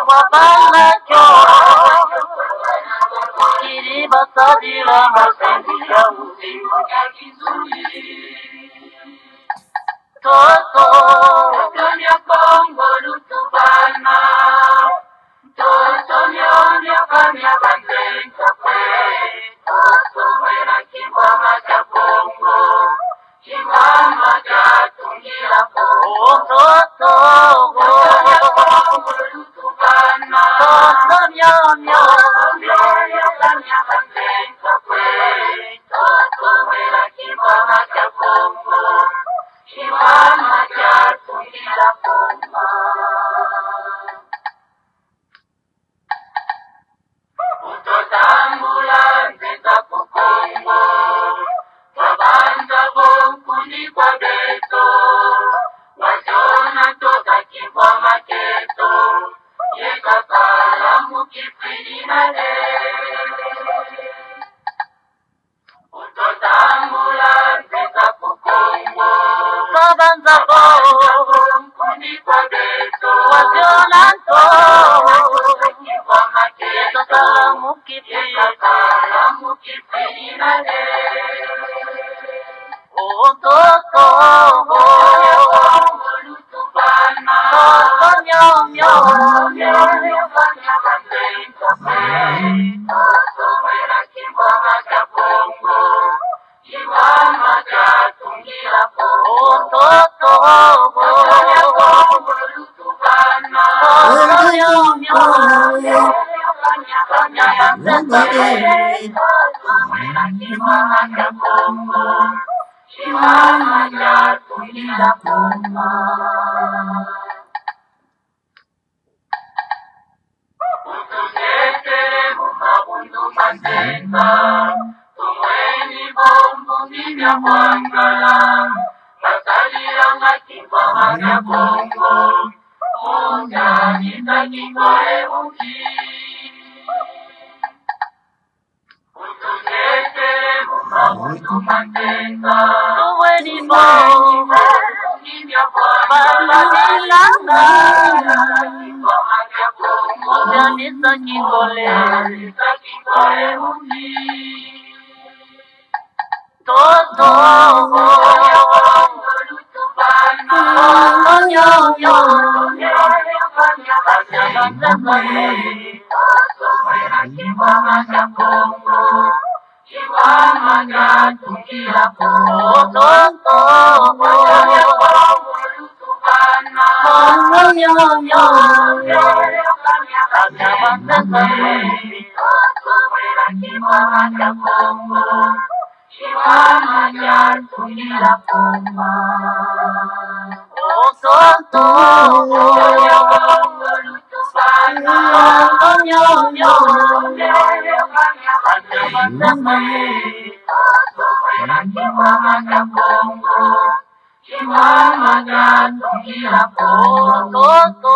wabala kyo kiriba sadira masendi ya uzima Toto Tonya Kongo Lutubana Toto Nyonya Kanya Bandenka Kwe Toto Wera Kimbama Cha Kongo Kimbama Cha Tungira Kongo Toto Tonya Kongo Lutubana Toto Nyonya Kanya Bandenka Kwe Toto Wera Kimbama Cha Kongo Shimama cha tungira koma Utotambula nzeza kukongo Wabanza bonkuni kwa beto Wasiona toka kifwa maketo Yeka kalamu kipili na le Utotambula nzeza kukongo Wabanza bonkuni kwa beto Wasiona toka kifwa maketo Yeka kalamu kipili na le Toto Lutubana Toto Nyomyo Toto Wera Kimbama Cha Kongo Kimbama Cha Tungira Kongo Toto Lutubana Toto Nyomyo Toto Wera Kimbama Cha Kongo Shimama Cha Tungira Kongo Utusetere Mumabundu Mandenga Tumweni Bombo Nibya Kwangala Masaliranga Kimbama Cha Kongo Munga Nita Kikore Uki Utusetere Mumabundu Mandenga Tumweni Bombo Nibya Kwangala Masaliranga Kimbama Cha Kongo Janisa Kikole Uki Toto Lutubana Toto Nyomyo Toto Wera Kimbama Cha Kongo Kimbama Cha Tungira Kongo Toto Lutubana Toto Nyomyo Toto Wera Kimbama Cha Kongo Shimama Cha Tungira Kongo Toto Lutubana Toto Nyomyo Toto Wera Kimbama Cha Kongo Shimama Cha Tungira Kongo Toto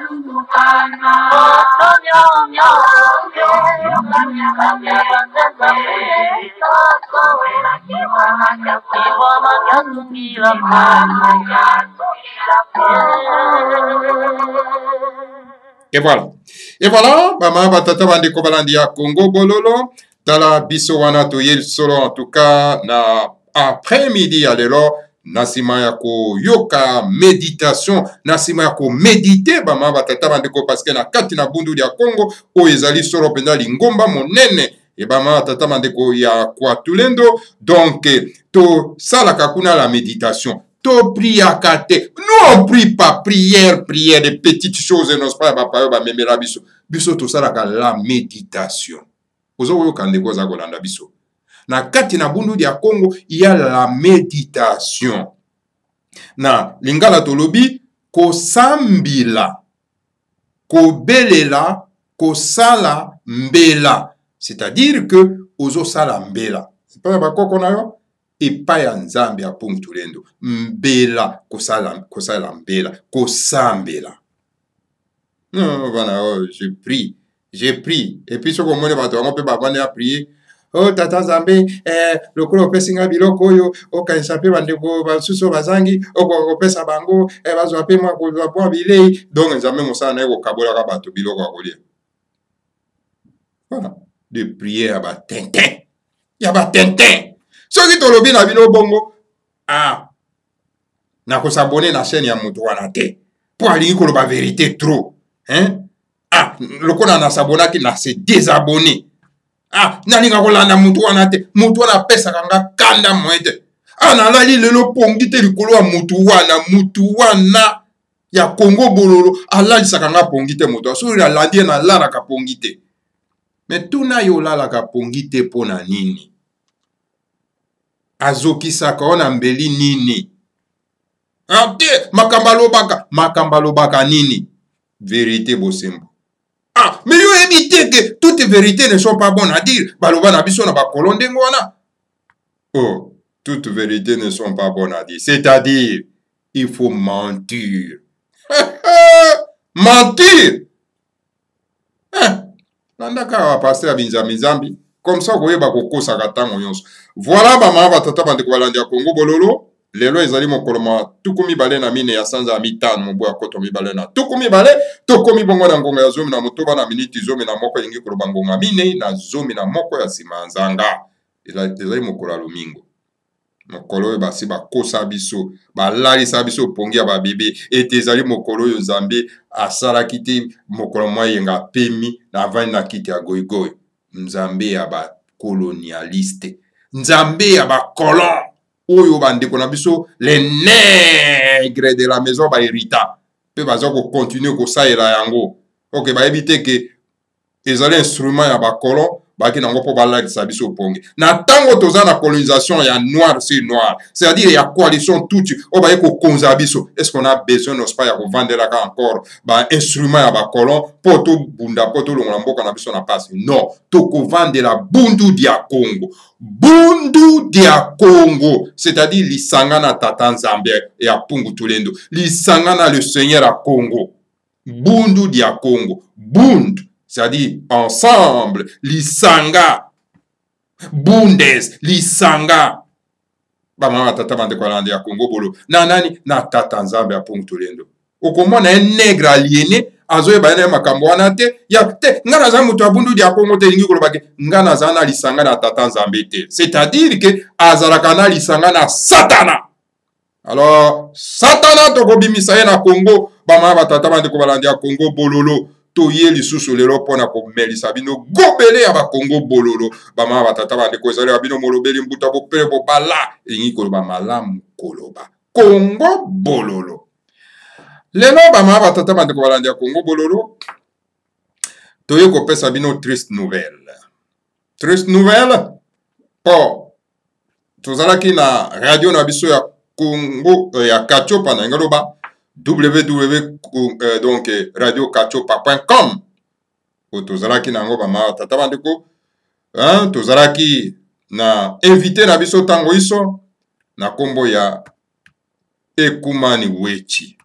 Lutubana Toto Nyomyo Toto Wera Kimbama Cha Tungira Et voilà, Bama Batata Bandeko Balandia Congo Bololo, Tala Biso Wana Toyel Solo, en tout cas, na après-midi, alors, Nasima Yako Yoka méditation, Nasima Yako méditer, Bama Batata Bandeko, parce que na Katina Bundu ya Congo, O Ezali Solo Penda Lingomba, Monene, et Bama Batata Bandeko ya Kwatulendo, donc, to Salaka Kuna la méditation. To priya kate. Nous on prie pas prière, des petites choses, non pas ba memela biso. Biso to salaka la méditation. Ozo yo kande ko za kolanda biso. Na kati na bundu ya Congo, il y a la méditation. Na lingala tolobi ko sambila, ko belela, ko sala mbela. C'est-à-dire que ozo sala mbela. C'est pas ba koko na yo? Epai ya Nzambe ya Punctulendo. Mbela, kosala mbela, kosambela. Non, voilà, oh, je prie. Et puis, ce qu'on m'a dit, on peut pas a prier. oh tata nzambe lokola opesinga biloko oyo okanisa mpe bandeko basusu bazangi okopesa bango bazwa mpe mwa bilei donc nzambe mosala na ye kokabolaka bato biloko ya kolia. Voilà, de prier ya batintin, ya batintin. Soki tolobi na bino bongo nakosabone na chaîne ya moto wana te mpo alingi koloba vérité trop lokola nasabonaki na se désabonné nalinga kolanda moto wana te, moto wana apesaka nga kanda moye te nalali lelo pongi te likolo ya mutu wana ya Congo bololo alalisaka nga pongi te moto soki alandi ye nalalaka pongi te. Me tuna yo olalaka pongi te mpo na nini? Azokisaka ona mbeli nini? Te makambo alobaka nini? Vérité bosembo. Mais yo évitez que toutes les vérités ne sont pas bonnes à dire. Baloba na biso na bakolon ndengo wana. Oh, toutes vérités ne sont pas bonnes à dire. C'est-à-dire, il faut mentir. Mentir. Nandaka wa pasteur Binzambi Zambi. Comme ça, vous voyez, kokosa katango nyonso. Voilà, mama batata bandeko balandi ya Congo bololo. Lelo ezali mokolo ma tukumi bale na mine ya sanza mitano mobu ya koto mibale na tukumi bale tokomi bongo na ngonga ya zomi na motoba na miniti zomi na moko yengi koloba ngonga mine na zomi na moko ya sima nzanga. Ezali mokolo ya lomingo. Mokolo oyo basi bakosa biso balalisa biso pongi ya babebe ete ezali mokolo oyo Nzambe asalaki te mokolo mwa yenga pemi na vani na kiti ya goigoy. Nzambe ya bakolonialiste, Nzambe ya bakolon oyo bandeko na biso les nègres de la maison ba hérita pe baza ko continuer ko saela yango ok ba éviter que ezali instrument ya bakolon baki nango po balalisa biso pongi na tango toza na colonisation ya noir sur noir, c'est-à-dire ya coalition tout o ba ko konza biso. Est-ce qu'on a besoin n'est-ce pas ya ko vendre là encore ba instrument ya bakolon poto bunda poto longola mboka na biso na passe? Non, to ko vendre la bundu dia Congo, bundu dia Congo, c'est-à-dire lisanga na tata Nzambe ya pungu tulendo, lisanga na le Seigneur à Congo, bundu dia Congo, bundu c'est-à-dire ensemble, lisanga, bundes, lisanga. Bama tata bande kwa landi ya Congo bolo. Na nani na tata Nzambe ya pungu tulendo. Okomo na nègre aliéné, azoye bayane makambo wana te, ya te, ngana za mutu abundu dia Congo te lingi kolobake, ngana za na lisanga na tata Nzambe te. C'est-à-dire que azalaka na lisanga na Satana. Alors, Satana toko bimisa ye na Congo, bama tata bande kwa landi ya Congo bololo. Toye lisusu lelo pona ko melisa bino gobele ya ba Congo bololo bama batata bande ko ezali bino molobeli mbuta bo pele bo bala engi koloba malamu koloba Congo bololo. Lelo bama batata bande ko balandi ya Congo bololo toye ko pesa bino triste nouvelle. Triste nouvelle po tozalaki na radio na biso ya Congo ya Kachopa na ngaloba donc radiokachopa.com tozalaki nango bama tata bandeko tozalaki na invité na biso tango iso na kombo ya Ekumani Wechi.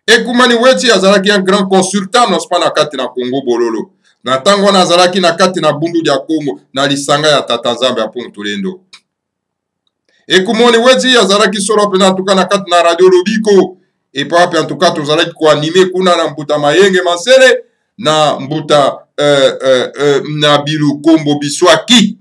Ekumani Wechi azalaki un grand consultant non pas na kati na Congo bololo na tango na azalaki na kati na bundu ya Congo na lisanga ya tata Nzambe ya pungu tulendo. Ekumani Wechi azalaki solo pena tuka na kati na radio Lobiko et pas en tout cas tozalaki ko animer kuna na mbuta mayenge masele na mbuta na bilu kombo biswaki.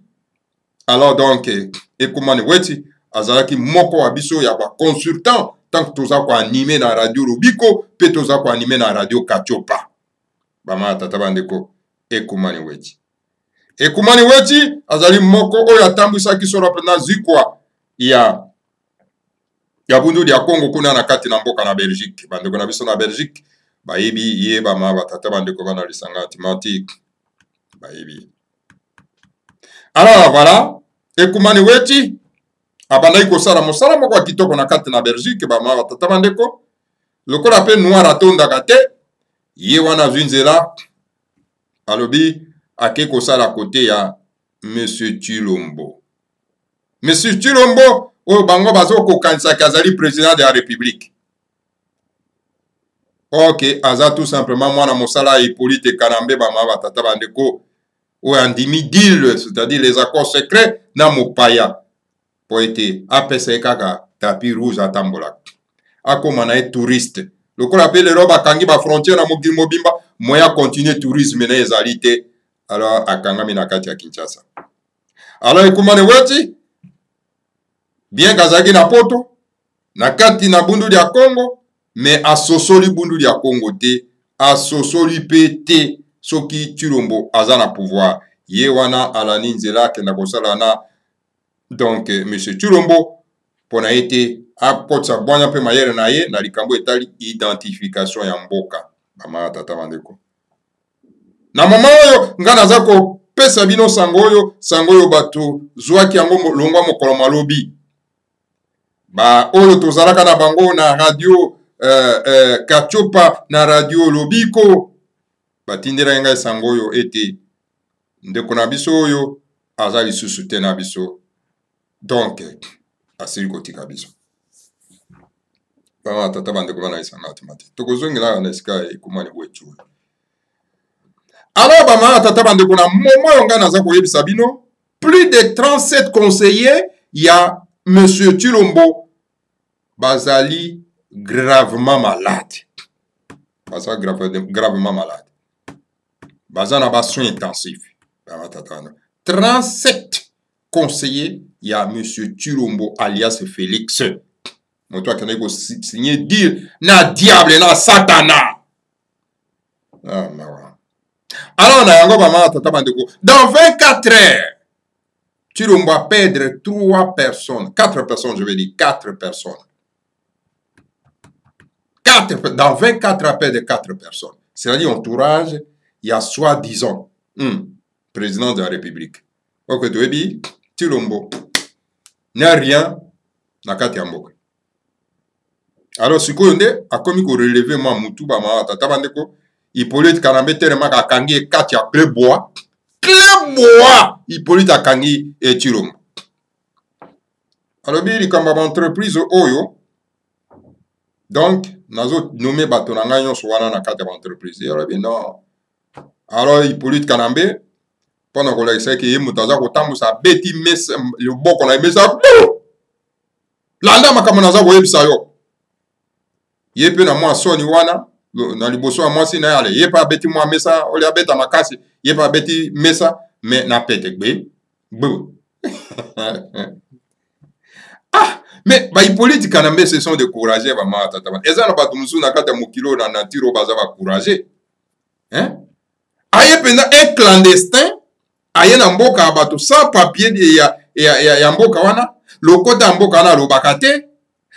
Alors donc Ekumani Wechi azalaki moko wa biso ya ba consultant tant que toza ko animer na radio Lobiko pe toza ko animer na radio Kachopa bama tata bandeko Ekumani Wechi. Ekumani Wechi azali moko oyo atambwisaki solo pena zikwa ya bundu dia Congo kuna na kati na mboka na Belgique bandeko na biso na Belgique bayibi ye bama batata bandeko bana lisanga automatique bayibi. Alors voilà, Ekumani Wechi abandaki kosala mosala moko kitoko na kati na Belgique bama batata bandeko lokola pe noir atondaka te ye wana zwinzela alobi ake kosala kote ya Monsieur Chilombo. Monsieur Chilombo oyo bango bazo kokanisaki azali président de la République. Ok, aza tout simplement mwana mosala Hippolyte Kanambe bama batata bandeko ou andimi deal, c'est-à-dire les accords secrets na mopaya po ete apesa kaka tapis rouge atambola akoma na touriste lokola pe lelo bakangi ba frontière na mokili mobimba moya continuer tourisme na ezali te alors akangami na kati ya Kinshasa. Alors ekumane weti bien kazaki na poto na kati na bundu ya Congo mais asosoli bundu ya Congo te asosoli pe te soki Tshilombo aza na pouvoir ye wana alani nzela kenda kosala na donc monsieur Tshilombo pona ete akotsa bwanya pe mayere na ye na likambo etali identification ya mboka bama tata bandeko na mama oyo nga naza kopesa bino sango oyo bato zwaki yango longwa mokolo malobi ba oyo tozalaka na bango na radio Katiopa na radio Lobiko batindela nga sango oyo ete ndeko na biso oyo aza lisusu te na biso donc asili kotika biso bama tata bandeko bana isanga atimati tokozongela na esika ekumani bwechu. Alors bama tata bandeko na momo oyo nga naza koyebisa bino plus de 37 conseillers ya monsieur Tshilombo bazali gravement malade. Baza gravement malade. Baza na ba soins intensifs. 37 conseillers ya monsieur Tshilombo alias Félix. Moto akene ko signer dire na diable na satana. Ah mawa. Alors na yango bama tata bandeko dans 24 heures Tshilombo va perdre 3 personnes, 4 personnes je vais dire 4 personnes. Dans 24 appels de 4 personnes. C'est-à-dire entourage, il y a soi-disant président de la République. Ok, tu veux dire, Tshilombo n'a rien na kati ya mboka. Alors, si vous avez relevé moi mutu ba ma tata bandeko, Hippolyte Kanambe tellement akangi kati ya clé bois, Hippolyte akangi et Tshilombo. Alors, bi likamba entreprise oyo donc nazo nommé bato na ngai nyonso wana na kati ya entreprise alors bien non alors Hippolyte Kanambe pendant qu'on l'a essayé que moto aza kotambusa beti mesa loboko na mesa landa makambo naza koyebisa yo ye pe na mwa soni wana na liboso ya mwasi na yale ye pa beti mwa mesa oli abeta makasi ye pa beti mesa mais na pete gbe ah mais ba Hippolyte Kanambe se sont découragés ba ma tata ba eza na bato musu na kata mokilo na natiro baza ba courageux hein aye penda un clandestin aye na mboka bato sans papier ya mboka wana lokota mboka wana lobaka te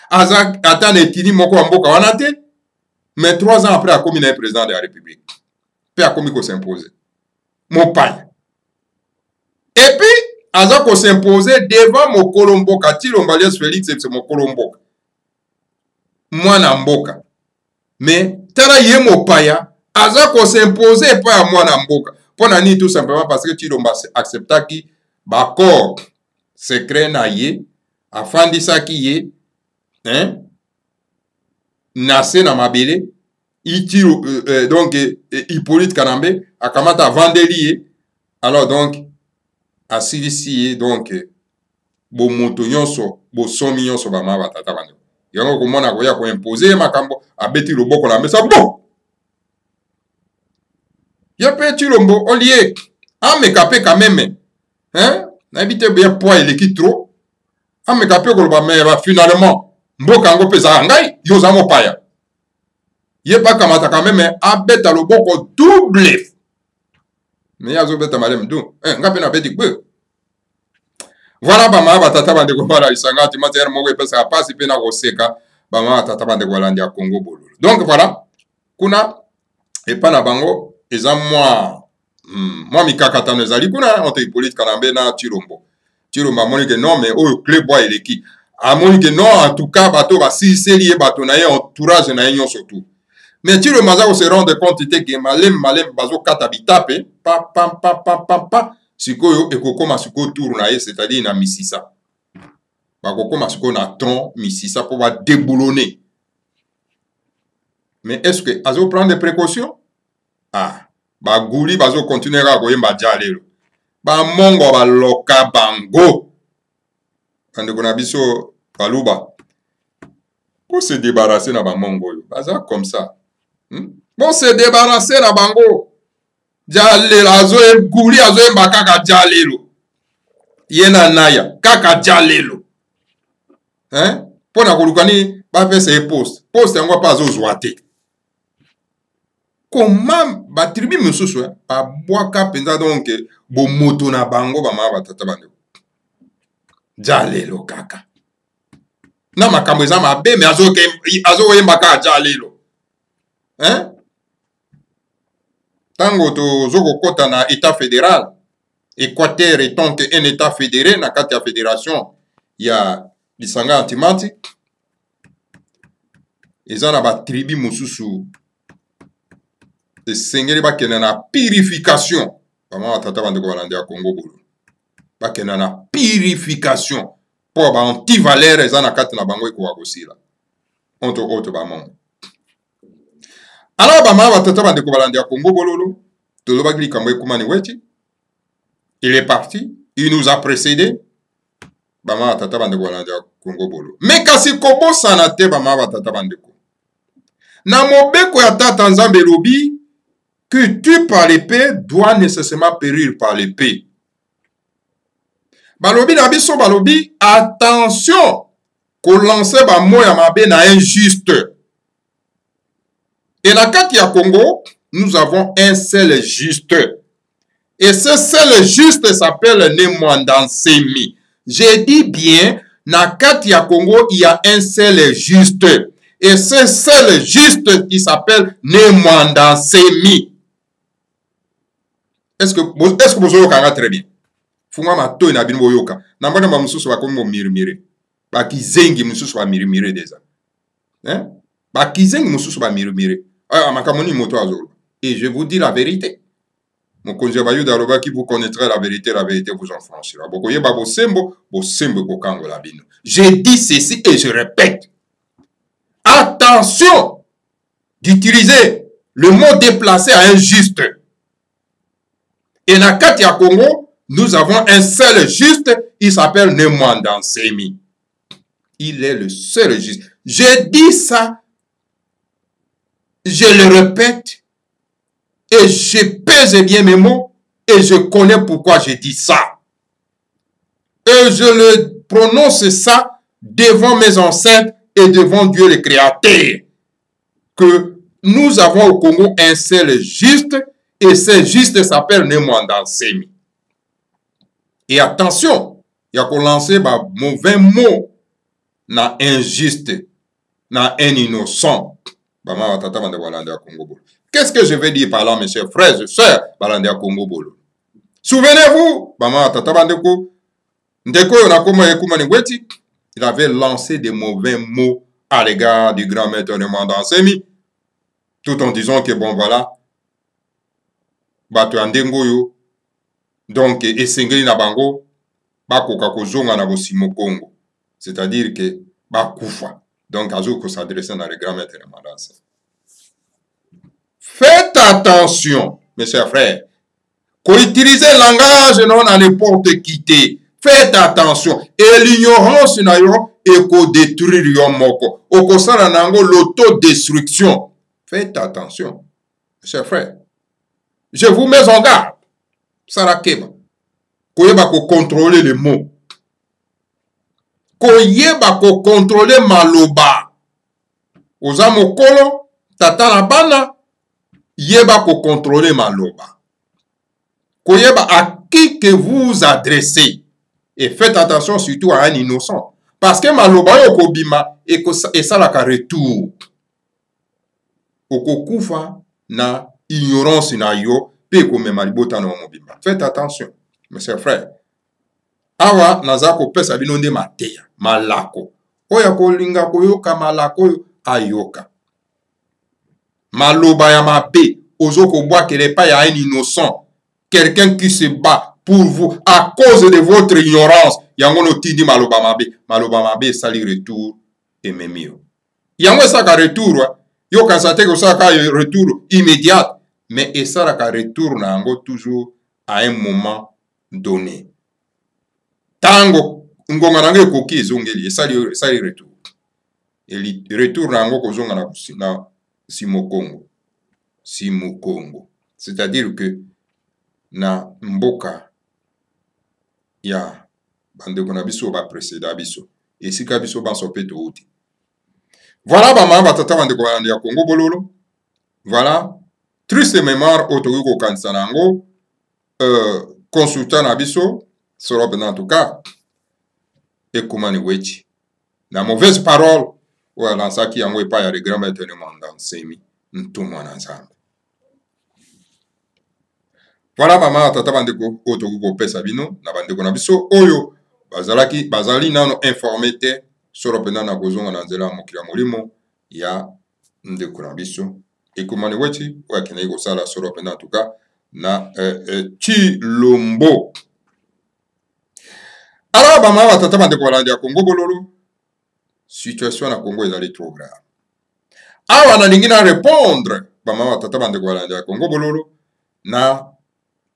aza ata na etini moko ya mboka wana te mais 3 ans après akomi na président de la République pe akomi ko s'imposer mopaya et puis aza ko s'imposer devant mokolo mboka Tshilombo alias Félix c'est mokolo mboka mwana mboka mais tala ye mopaya aza ko s'imposer pa ya mwana mboka pona ni tout simplement parce que Tshilombo acceptaki ba accord secret na ye afandisaki ye hein nase na mabele donc Hippolyte Kanambe akamata vandeli ye alors donc asilisi ye donc bo moto nyonso bo somi nyonso ba ma tata bando yango komona koya ko imposer makambo abeti loboko na mesa bon ya pe Tshilombo olie amekape quand même hein na bité bien poids eleki trop amekape ko ba mais finalement mboka ngo pesa ngai yo za mopaya ye pa kamata quand même abeta loboko double mais yazo beta malem do ngape na beti gbe voilà ba ma tata bande ko mara isangati materi moko pesa pasi pe na koseka ba ma tata bande ko landi ya Congo bololo donc voilà kuna et pas na bango eza moi mikakatano ezali kuna entre Hippolyte Kanambe na Tshilombo amoni que non mais oyo clé bois eleki amoni que non en tout cas bato basiseli ye bato na ye entourage na ye nyonso tout mais Tshilombo aza ko se rendre compte te que malem bazo kata bitape pa sikoyo ekokoma sikoyo tour na ye c'est-à-dire na misisa bakokoma sikoyo na tronc misisa po ba déboulonner mais est-ce que azo prendre des précautions ah baguli bazo continuer à koyemba jalelo bamongo baloka bango. Bandeko na biso baluba. Pour se débarrasser na bamongo, baza comme ça. Pour se débarrasser na bango, jalelo azoe guli azoe mbakaka jalelo. Yena naya kaka jalelo. Pona kolukani ba pesa poste. Poste yango pa azozwa te. Comment ba tribu mususu ba bwaka penza donc bo moto na bango ba ma batata bandeko. Jalelo kaka. Na makambo eza mabe me azoyemba kaka jalelo. Tango tozokokota na état fédéral, Équateur étant un état fédéré na kati ya fédération ya lisanga antimati, eza na ba tribu mususu esengeli bakende na purification. Bama batata bandeko balandi ya Congo bolo. Bakende na purification po ba antivaleur eza na kati na bango ekoka kosila. Oto bamongo. Alors bama batata bandeko balandi ya Congo bololo, tolobaki likambo ekumani weti. Il est parti, il nous a précédé. Bama batata bandeko balandi ya Congo bolo. Mais kasi kobo sanate bama batata bandeko. Na mobeko ya tata Nzambe lobi que tu par l'épée doit nécessairement périr par l'épée. Balobi na biso balobi attention ko lancer ba moya mabe na injuste. Et la carte ya Congo, nous avons un seul juste. Et ce seul juste s'appelle Nemwandansemi. J'ai dit bien, na carte ya Congo, il y a un seul juste. Et ce seul juste qui s'appelle Nemwandansemi. Est-ce que vous avez très bien? Funga mato na bino boyoka. Na mbona ba mususu bakomo mirimire. Ba kizengi mususu ba mirimire déjà. Ba kizengi mususu ba mirimire. Makamoni moto azolo. Et je vous dis la vérité. Mon konje ba yuda roba qui vous connaîtrez la vérité vous enfranchira. Bokoye ba bosembo kokango la bino. Je dis ceci et je répète. Attention d'utiliser le mot déplacé à injuste. Et na kati ya Congo, nous avons un seul juste, il s'appelle Nemwandansemi. Il est le seul juste. Je dis ça, je le répète, et je pèse bien mes mots, et je connais pourquoi je dis ça. Et je le prononce ça devant mes ancêtres et devant Dieu le Créateur. Que nous avons au Congo un seul juste, et ce juste s'appelle Nemwandansemi. Et attention, il y a qu'on lance un mauvais mot na injuste, na un innocent. Qu'est-ce que je vais dire par là, mes chers frères et sœurs, souvenez-vous, il avait lancé des mauvais mots à l'égard du grand maître Nemwandansemi, tout en disant que bon voilà, donc esengeli na bango bakoka kozonga na bosimo Congo, c'est-à-dire que bakufa. Donc azo ko s'adresser na le grand maître Nemwandansemi. Faites attention, mes chers frères, qu'on utilise le langage non à n'importe qui. Faites attention. Et l'ignorance na yo et ko détruire yo moko. Oko sala nango l'autodestruction. Faites attention, mes chers frères. Je vous mets en garde. Sarakeba. Koyeba ko contrôler les mots. Koyeba ko contrôler maloba. Oza mokolo, tata na bana, yeba ko contrôler maloba. Koyeba à qui que vous adressez. Et faites attention surtout à un innocent. Parce que maloba yo kobima et ça la retour. Oko kufa na ignorance na yo. Faites attention, mes chers frères. Awa nazako pesa binonde mateya malako. Oya kolinga koyoka malako ayoka. Maloba ya mabe ozoko bois que n'est pas ya un innocent. Quelqu'un qui se bat pour vous à cause de votre ignorance. Yangono tindi maloba mabe sali retour et memio. Yango saka retour yo kansate ko saka retour immédiat. Mais et ça la retourne toujours à un moment donné tango ngonga nango ekoki ezongeli esali retour retour nango kozonga na Simokongo c'est-à-dire que na mboka ya bandeko na biso baprécéda biso esika biso banso mpe touti. Voilà bamama batata bandeko balandi ya Congo bololo. Voilà triste mémoire oyo tokoki kokanisa na yango consultant na biso solo mpena en tout cas ekumani weti na mauvaise parole oyo alansaki yango epai ya regrand maître Nemanda Nsemi ntumwa na Nzambe. Voilà bamama batata bandeko oyo tokoki kopesa bino na bandeko na biso oyo bazali nano informé te solo mpena na kozonga na nzela ya mokili ya molimo ya ndeko na biso ekumani weti oyo akendaki kosala solo mpena en tout cas na Chilombo. Alors bamama batata bandeko balandi ya Congo bololo, situation na Congo ezali trop grave. Awa nalingi na répondre bamama batata bandeko balandi ya Congo bololo na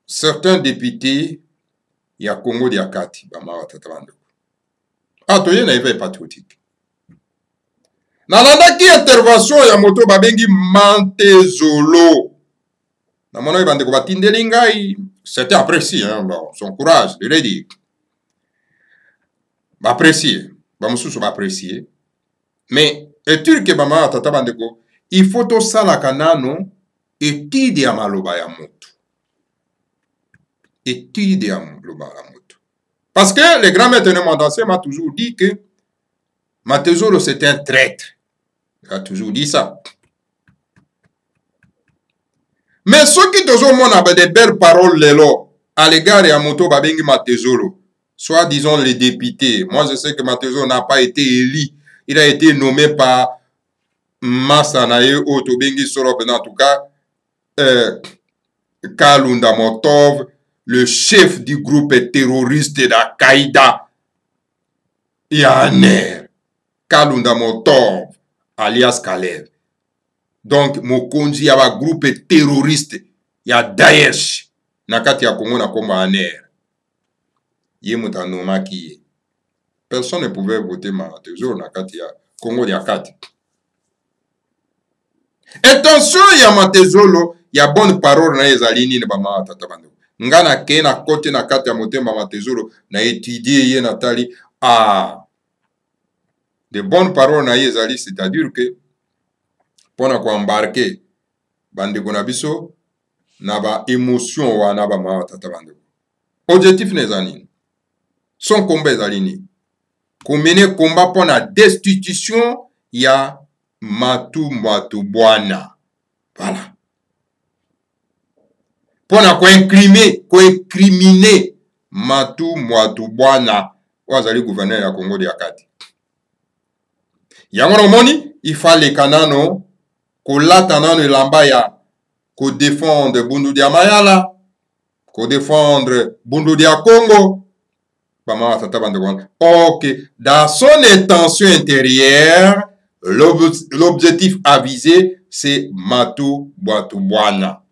certains députés ya Congo dia kati bamama batata bandeko. Toye na éveil patriotique. Nalandaki intervention ya moto babengi Mantezolo. Na mona bandeko batindeli ngai, c'était apprécié son courage de le dire. Apprécié, bamususu apprécié. Mais etude que bamama batata bandeko, il faut to sala kanano étude ya maloba ya moto. Étude ya maloba ya moto. Parce que le grand maître Nemanda Nsemi m'a toujours dit que Matezolo c'est un traître. Il a toujours dit ça. Mais ceux qui ont des belles paroles à l'égard de Moto Babengi Matezolo, soit disons les députés, moi je sais que Matezolo n'a pas été élu, il a été nommé par Massanaye Otobengi Sorop, en tout cas, Kalunda Motov, le chef du groupe terroriste d'Al-Qaïda, Yaner, Kalunda Motov, alias Kalev. Donc, Mokonzi yaba groupe terroriste, ya Daesh, nakati ya Congo na komba Aner. Ye mutanoma ki. Personne ne pouvait voter Matezolo nakati ya Congo ya kati. Attention ya Matezolo, ya bonne parole na ezali nini bama tatabando. Ngana ke na kote na kati ya motema Matezolo na étudier ye natali de bonnes paroles na ezali, c'est-à-dire que pona ko embarquer bandeko na biso na ba émotion wana ba ma tatabando. Objectif nezani. Son combat ezali ni. Ko mener combat pona destitution ya Matu Bwana. Voilà. Pona ko incriminer Matu Bwana wazali gouverneur ya Congo de Akati. Yango moni il fallait kanano ko latanano elamba ya ko défendre Bundu dia Mayala, ko défendre Bundu dia Congo. Ok, dans son intention intérieure, l'objectif à viser, c'est Matu Bwana.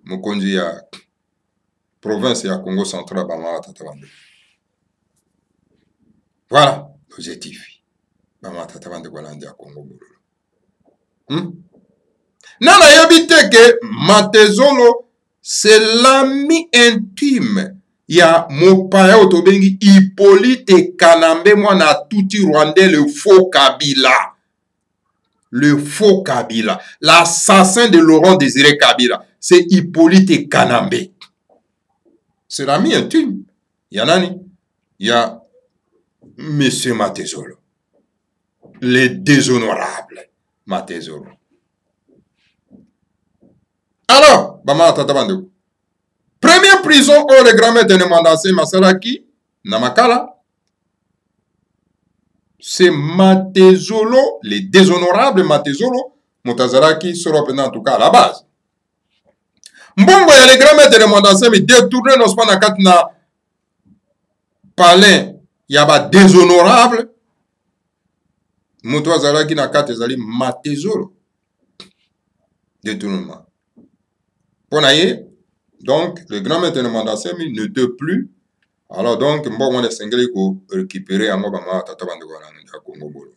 Mokonzi ya province ya Congo central. Voilà l'objectif. Nana yabite que Matezolo, c'est l'ami intime. Ya mopaya otobengi Hippolyte Kanambe mwana tuti Rwandais, le faux Kabila. Le faux Kabila. L'assassin de Laurent Désiré Kabila. C'est Hippolyte Kanambe. C'est l'ami intime. Yanani. Ya Monsieur Matezolo. Le déshonorable Matezolo. Alors, Bama Tatabandou. Première prison où le grand maître Nemanda Nsemi Masalaki, Namakala, c'est Matezolo, le déshonorable Matezolo, Mutazaraki, Soropena en tout cas à la base. Mbongo ya le grand maître Nemanda Nsemi détourné nos panakat na palais, yaba déshonorable, Mutazaraki na kate zali Matezolo. Détournement. Ponaye, Donc, le grand maître de Mandasemi ne te plus. Alors, donc, bon, on est singlé pour récupérer en Obama, Tata Bandegwana, Congo Bolo.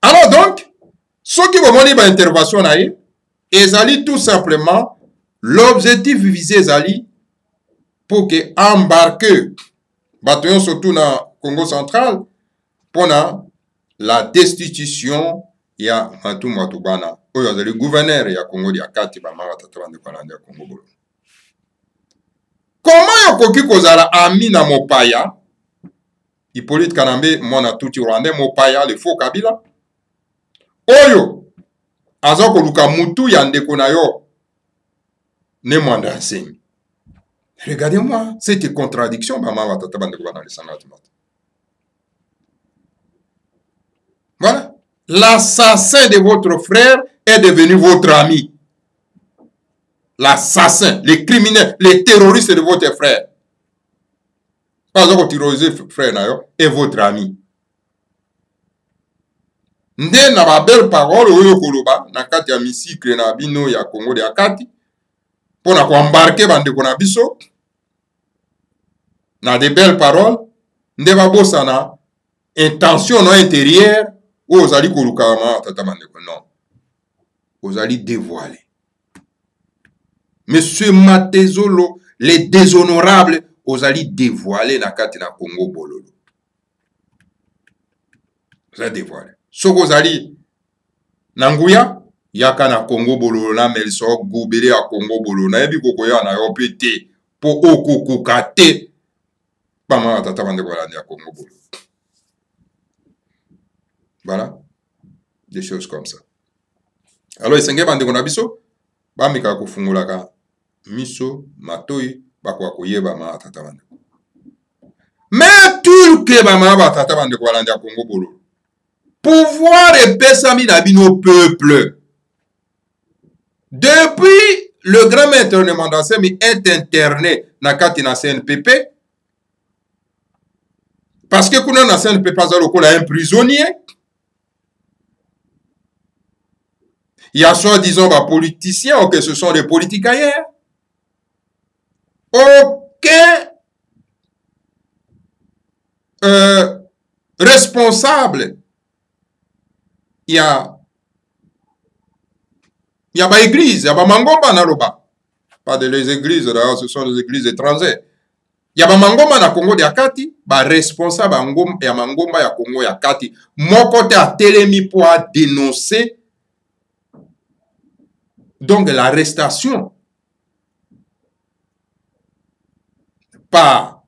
Alors, donc, ce qui va mener à l'intervention, c'est tout simplement l'objectif visé, Zali, pour que embarquer, bataillon surtout dans le Congo central, pour la destitution, il y a Matou Matoubana, où il y a le gouverneur, il y a Congo, il y a Kati, Bamara, Tata Bandegwana, Congo Bolo. Comment yokoki kozala ami na mopaya Hippolyte Kanambe mwana tuti rwandais mopaya le faux Kabila oyo aza koluka mutu ya ndeko na yo ne mwanda nsemi. Regardez-moi cette contradiction bama batata bandeko bana lisanga tumata. Voilà, l'assassin de votre frère est devenu votre ami. L'assassin, les criminels, les terroristes de votre frère. Pas que terroriser frère et votre ami. Nde na ba belle parole oyo koloba na kati ya misikle na bino ya Congo de Akati pona ko embarquer bandeko na biso na de belles paroles nde ba bosana intention no intérieure ou ozali koluka ma tata bandeko non. Ozali dévoiler. Monsieur Matezolo, les déshonorables, aux alliés dévoilés na kati na Congo Bololo. Vous avez dévoilé. Ce que vous alliés, Nanguya, yaka na Congo Bololo, na melso goubele à Congo Bololo, na ebi kokoya na yopete, po okoko kate, pas ma tata bande voilà na Congo Bololo. Voilà, des choses comme ça. Alors, il s'engage bande konabiso, ba mika kufungulaka miso matoi bakwa koyeba ma tata bande. Mais tout que ba ma tata bande ko balanda Congo Bolo. Pouvoir et pesami na bino peuple. Depuis le grand maître de Mandasemi est interné na kati na CNPP parce que kuna na CNPP azalo kola un prisonnier. Il y a soi-disant des politiciens, ou que ce sont des politiques ailleurs. Aucun responsable. Il y a pas église, il y a pas mangomba na loba. Pas de les églises, d'ailleurs, ce sont des églises étrangères. Il y a pas mangomba na Congo de Akati, ba responsable ya mangomba ya Congo ya Akati. Mon côté a télémi pour dénoncer donc l'arrestation par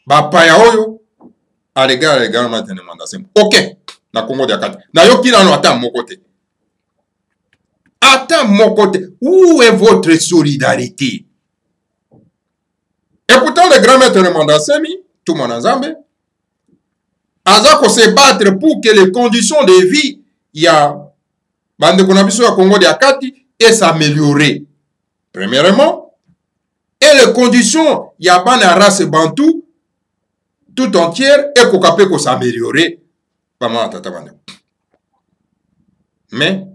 bapaya oyo à l'égard également de Mandasemi. Ok, na Congo de Akati. Na yo kila no ata mon côté. Ata mon côté. Où est votre solidarité? Et pourtant le grand maître de Mandasemi, tout mon ensemble, aza ko se battre pour que les conditions de vie y a bande konabiso ya Congo de Akati et s'améliorer. Premièrement, et les conditions y a ban la race bantou tout entière et kokapé ko s'améliorer. Pas moi tata bande. Mais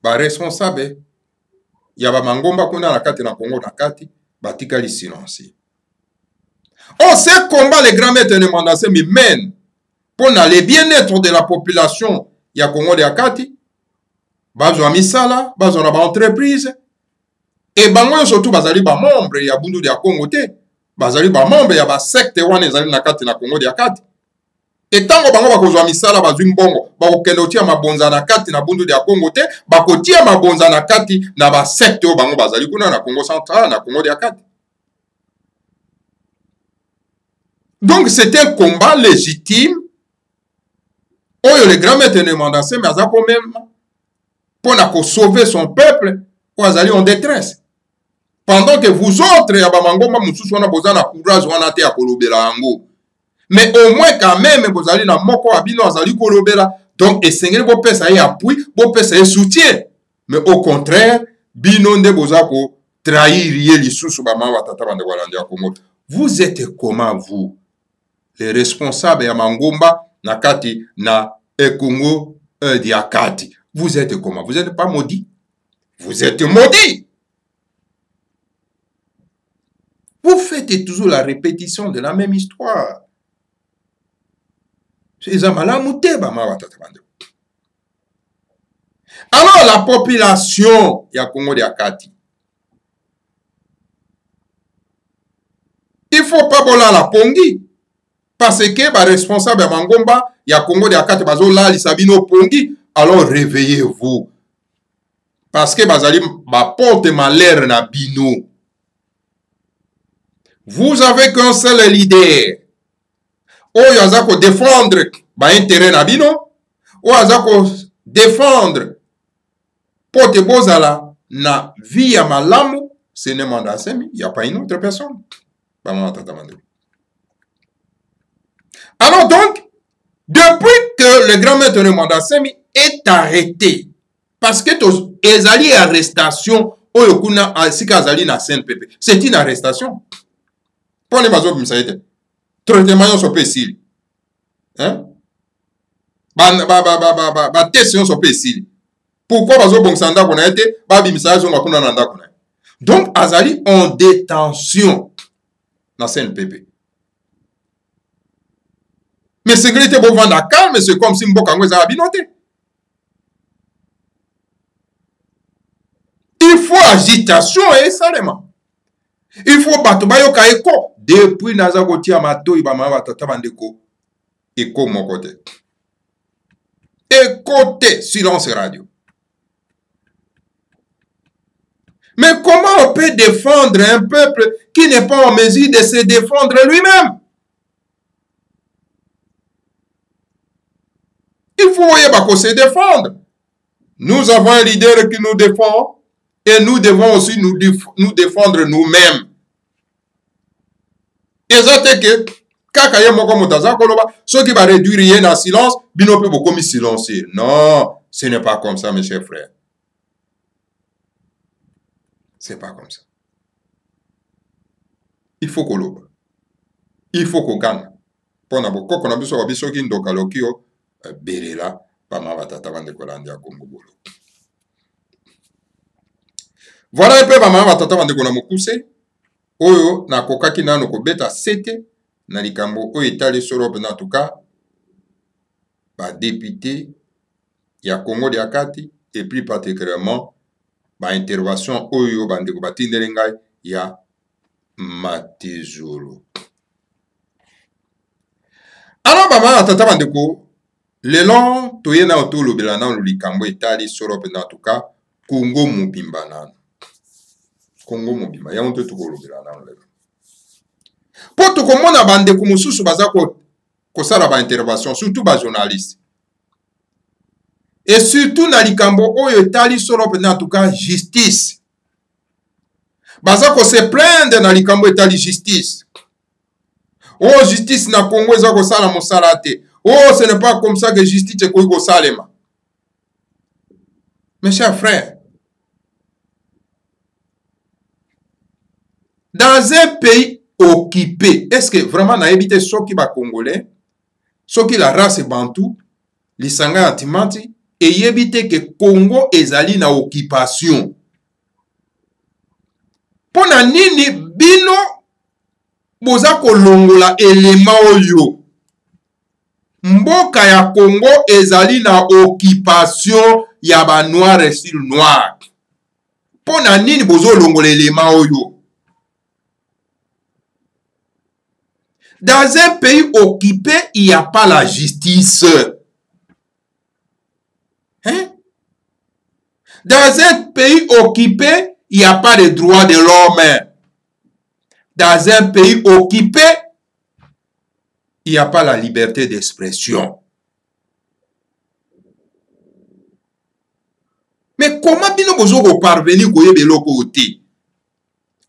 ba responsable ya ba mangomba kuna na kati na Congo na kati batika li silencieux. On sait combat les grands maîtres de Mandasemi mènent pour le bien-être de la population. Il y a Congo de Akati, bazwa misala, bazwa na ba entreprise, et bango surtout bazali ba membre ya bundu de Congo te, bazali ba membre ya ba secte wana ezali na kati na Congo de Akati. Et tango bango bakozwa misala bazwi mbongo, bakokende otia mabonza na kati na bundu de Congo te, bakotia mabonza na kati na ba secte o bango bazali kuna na Congo central na Congo de Akati. Donc c'est un combat légitime. Oyo le grand maître de Mandasemi aza quand même pour sauver son peuple ou azali en détresse. Pendant que vous autres ya ba mangomba mususu wana bozana courage wana te ya kolobela yango. Mais au moins quand même bozali na moko abino azali kolobela donc esengeli bo pesa ye appui, bo pesa ye soutien. Mais au contraire, bino nde bozako trahir ye lisusu ba ma batata bande walandi ya Congo. Vous êtes comment vous les responsables ya mangomba na kati na Congo Diakati. Vous êtes comment? Vous n'êtes pas maudit? Vous êtes maudit. Vous faites toujours la répétition de la même histoire. Alors la population ya Congo de Akati, il faut pas bola la pongi parce que ba responsable ya Mangomba ya Congo de Akati bazo la lisabino pongi. Alors réveillez-vous parce que bazali ba porte malheur na bino. Vous avez qu'un seul leader. Oyo azako défendre ba intérêt na bino, oyo azako défendre porte bozala na vie ya malamu, ce n'est Manda Semi, il n'y a pas une autre personne. Alors donc, depuis que le grand maître de Manda Semi est arrêté, parce que ezali arrestation, oyo kuna sika azali na CNPP, c'est une arrestation. Pour les bazos bimsaïte, traitement yon sope sili. Hein? Ba test yon sope sili. Pourquoi bazo bongsanda kona ete, ba bimsaïte yon makuna nanda kona. Donc, azali en détention dans CNPP. Mais sécurité bon vendre calme, c'est comme si mboka ngwe za binote. Il faut agitation et salement. Il faut battre bayoka eko. Depuis naza kotia matoi ba mama tata bandeko eko mon côté. Écoutez, silence radio. Mais comment on peut défendre un peuple qui n'est pas en mesure de se défendre lui-même? Il faut se défendre. Nous avons un leader qui nous défend et nous devons aussi nous défendre nous-mêmes. Et ça c'est que kaka ye moko motaza koloba ceux qui va réduire rien en silence bino pe beaucoup silencieux. Non, ce n'est pas comme ça mes chers frères. C'est pas comme ça. Il faut koloba. Il faut ko gana. Pona boko kona biso babiso ki ndoka lokio belela pa ma batata bande kolanda Congo bolo. Voilà un peu ba ma batata bande kona mokuse. Oyo na kokaki nano kobeta sete na likambo oyo etali solo na tuka ba député ya Congo de Akati et plus particulièrement ba intervention oyo bande ko batindele ngai ya Matezolo. Alors baba tata bande ko lelo toyena otolo belana lo likambo etali solo na tuka Congo mobimba nano. Congo mobimba ya onto tukolobela na lelo. Po tokomona bande ko mususu baza ko sala ba intervention surtout ba journaliste. Et surtout na likambo oyo etali solo na tuka justice. Baza ko se plaindre na likambo etali justice. Oh justice na Congo eza ko sala mosala te. Oh ce n'est pas comme ça que justice est ko salema. Mes chers frères, dans un pays occupé, est-ce que vraiment na évité ceux qui va congolais, ceux qui la race bantou, lisanga antimati, et éviter que Congo ezali na occupation. Pona nini bino boza kolongola elema oyo. Mboka ya Congo ezali na occupation ya ba noir sur noir. Pona nini bozo longola elema oyo. Dans un pays occupé, il n'y a pas la justice. Hein? Dans un pays occupé, il n'y a pas de droits de l'homme. Dans un pays occupé, il n'y a pas la liberté d'expression. Mais comment vous parvenir à l'autre côté?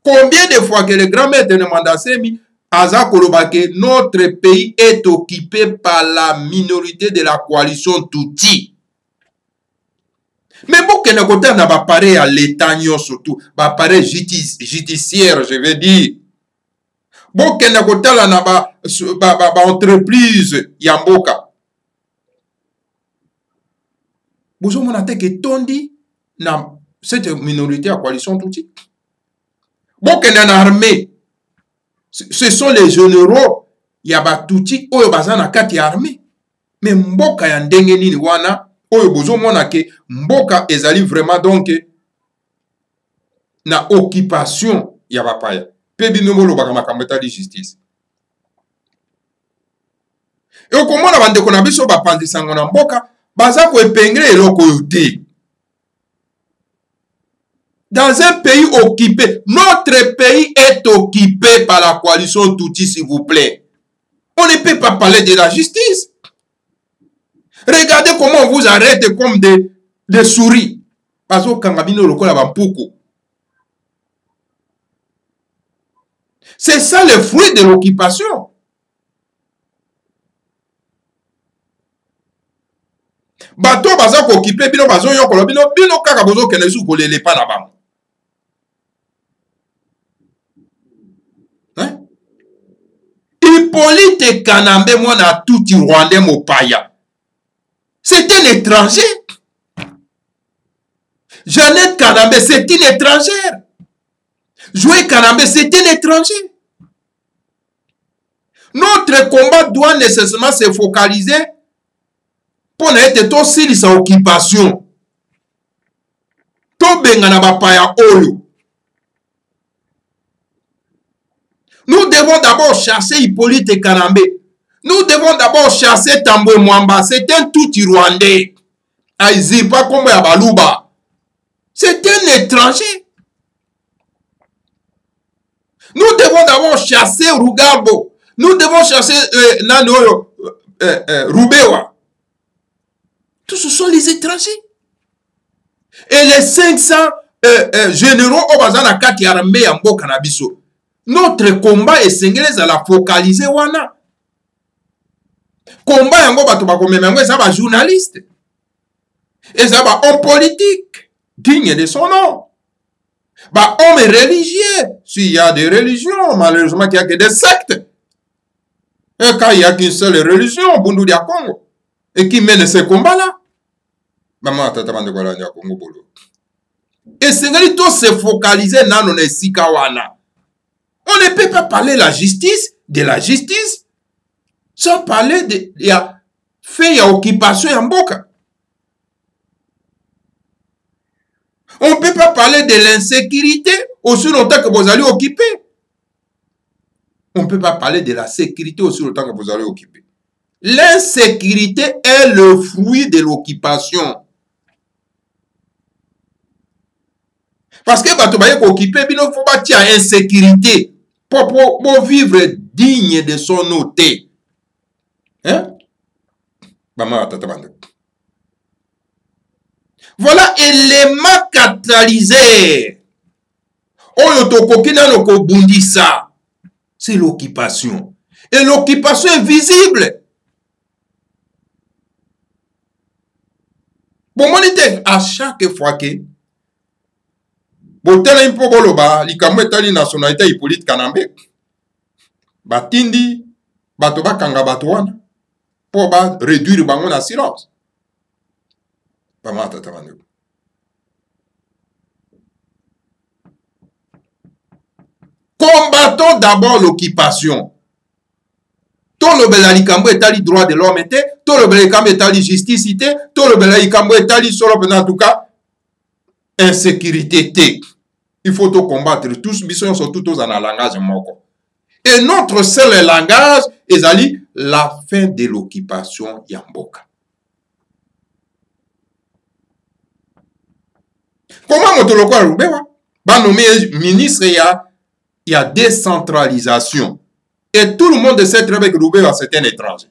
Combien de fois que le grand maître de Manda Semi Aza Kolobake, notre pays est occupé par la minorité de la coalition Tutsi. Mais pour que nous n'a pas paré à l'État, surtout, pas paré judiciaire, je veux dire. Pour que nous n'a pas entreprise Yamboka. bozomona te ke tondi na cette minorité à coalition Tutsi. Bokende na armée, ce sont les généraux ya Tutsi oyo baza na kati ya armée. Mais mboka ya ndenge nini wana oyo bozomona ke mboka ezali vraiment donc na occupation ya bapaya. Pe bino bolobaka makambo etali justice. Et okomona bandeko na biso bapandisango na mboka baza koepengre eloko oyo te. Dans un pays occupé, notre pays est occupé par la coalition Tutsi, s'il vous plaît. On ne peut pas parler de la justice. Regardez comment on vous arrête comme des souris. Parce que Kangabino lokola bampuku. C'est ça le fruit de l'occupation. Bato baza ko occupé bino bazo yokolo bino kaka bozo kene su ko lele pa na bango. Hippolyte Kanambe mwana tuti Rwandais mopaya. C'est un étranger. Jeannette Kanambe, c'est une étrangère. Joël Kanambe, c'est un étranger. Notre combat doit nécessairement se focaliser pour être aussi sa occupation. To bengana bapaya oyo. Nous devons d'abord chasser Hippolyte Kanambe. Nous devons d'abord chasser Tambwe Mwamba. C'est un Tutsi Rwandais. Aizipa Kombo ya Baluba. C'est un étranger. Nous devons d'abord chasser Rugabo. Nous devons chasser Rubewa. Tous ce sont les étrangers. Et les 500 généraux au Bazana Kati Armée en Mboka na biso. Notre combat est à la focaliser wana. Combat yango bato bakomema yango eza ba journaliste. Eza ba homme politique digne de son nom. Ba homme religieux. S'il y a des religions, malheureusement qu'il y a que des sectes. Et quand il y a qu'une seule religion, Bundu dia Congo, et qui mène ce combat-là, maman tata bande kwa dia Congo bolo. Et c'est to se focaliser nano na esika wana. On ne peut pas parler de la justice, sans parler de fait ya occupation ya mboka. On ne peut pas parler de l'insécurité aussi longtemps que vous allez occuper. On ne peut pas parler de la sécurité aussi longtemps que vous allez occuper. L'insécurité est le fruit de l'occupation. Parce que bato baye occuper, il faut bâtir insécurité pour vivre digne de son hôtel. Hein? Voilà élément catalyseur. C'est l'occupation. Et l'occupation est visible. Bon, monite, à chaque fois que botela impo boloba likambo etali nationalité Hippolyte Kanambe batindi bato bakanga bato wana po ba réduire bango na silence. Combattons d'abord l'occupation. Tout le bela likambo etali droit de l'homme était, tout le bela likambo etali justice était, tout le bela likambo etali solo en tout cas insécurité té. Il faut tout combattre. Tous missions sont tous en langage moko. Et notre seul langage est la fin de l'occupation Yamboka. Comment Motoloko Rubewa va nommer ministre il y a décentralisation. Et tout le monde sait très bien que Rubewa c'est un étranger.